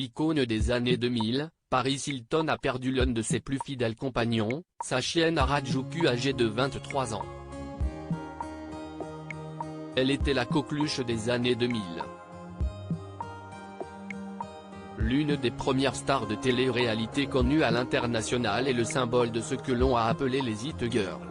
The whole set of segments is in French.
l'icône des années 2000, Paris Hilton a perdu l'un de ses plus fidèles compagnons, sa chienne Harajuku âgée de 23 ans. Elle était la coqueluche des années 2000. L'une des premières stars de télé-réalité connues à l'international et le symbole de ce que l'on a appelé les It Girls.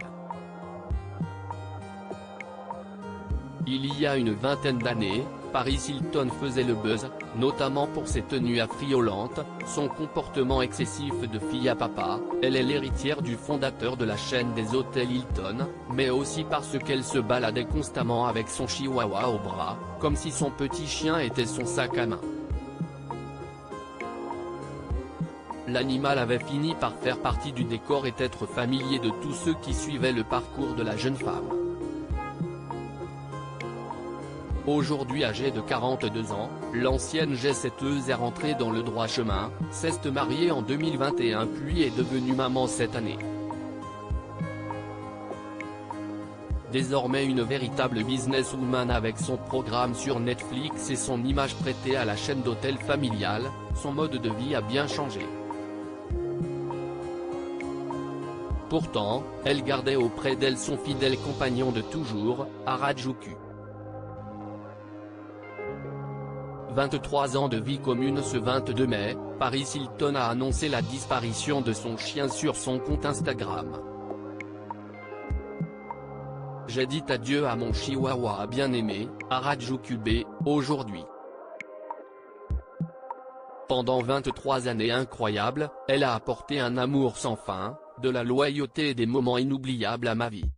Il y a une vingtaine d'années, Paris Hilton faisait le buzz, notamment pour ses tenues affriolantes, son comportement excessif de fille à papa. Elle est l'héritière du fondateur de la chaîne des hôtels Hilton, mais aussi parce qu'elle se baladait constamment avec son chihuahua au bras, comme si son petit chien était son sac à main. L'animal avait fini par faire partie du décor et être familier de tous ceux qui suivaient le parcours de la jeune femme. Aujourd'hui âgée de 42 ans, l'ancienne jet-setteuse est rentrée dans le droit chemin, s'est mariée en 2021 puis est devenue maman cette année. Désormais une véritable businesswoman avec son programme sur Netflix et son image prêtée à la chaîne d'hôtel familiale, son mode de vie a bien changé. Pourtant, elle gardait auprès d'elle son fidèle compagnon de toujours, Harajuku. 23 ans de vie commune. Ce 22 mai, Paris Hilton a annoncé la disparition de son chien sur son compte Instagram. J'ai dit adieu à mon chihuahua bien-aimé, Harajuku B, aujourd'hui. Pendant 23 années incroyables, elle a apporté un amour sans fin, de la loyauté et des moments inoubliables à ma vie.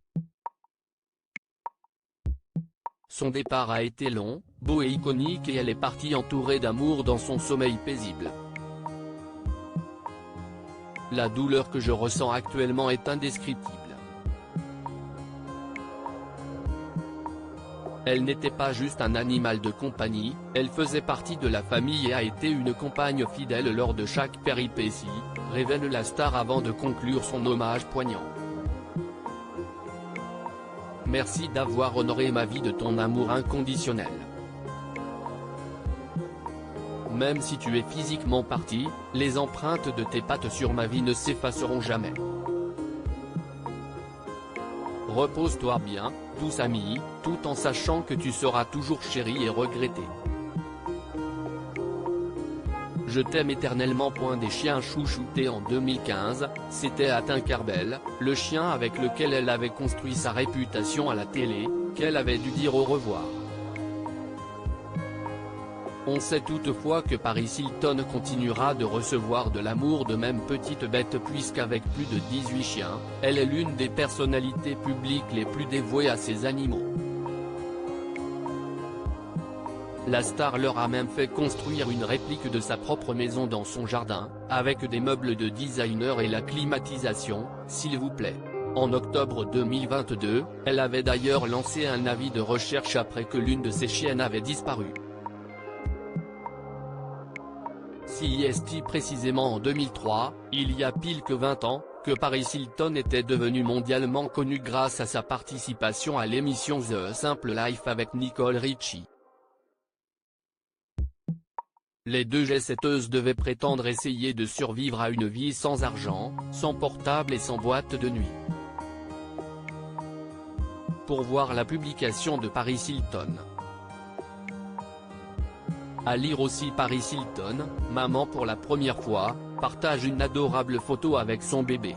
Son départ a été long, beau et iconique et elle est partie entourée d'amour dans son sommeil paisible. La douleur que je ressens actuellement est indescriptible. Elle n'était pas juste un animal de compagnie, elle faisait partie de la famille et a été une compagne fidèle lors de chaque péripétie, révèle la star avant de conclure son hommage poignant. Merci d'avoir honoré ma vie de ton amour inconditionnel. Même si tu es physiquement parti, les empreintes de tes pattes sur ma vie ne s'effaceront jamais. Repose-toi bien, douce amie, tout en sachant que tu seras toujours chérie et regrettée. Je t'aime éternellement. Des chiens chouchoutés. En 2015, c'était à Tinkerbell, le chien avec lequel elle avait construit sa réputation à la télé, qu'elle avait dû dire au revoir. On sait toutefois que Paris Hilton continuera de recevoir de l'amour de même petite bête puisqu'avec plus de 18 chiens, elle est l'une des personnalités publiques les plus dévouées à ses animaux. La star leur a même fait construire une réplique de sa propre maison dans son jardin, avec des meubles de designer et la climatisation, s'il vous plaît. En octobre 2022, elle avait d'ailleurs lancé un avis de recherche après que l'une de ses chiennes avait disparu. C'est précisément en 2003, il y a pile que 20 ans, que Paris Hilton était devenue mondialement connue grâce à sa participation à l'émission The Simple Life avec Nicole Richie. Les deux jet-setteuses devaient prétendre essayer de survivre à une vie sans argent, sans portable et sans boîte de nuit. Pour voir la publication de Paris Hilton. À lire aussi. Paris Hilton, maman pour la première fois, partage une adorable photo avec son bébé.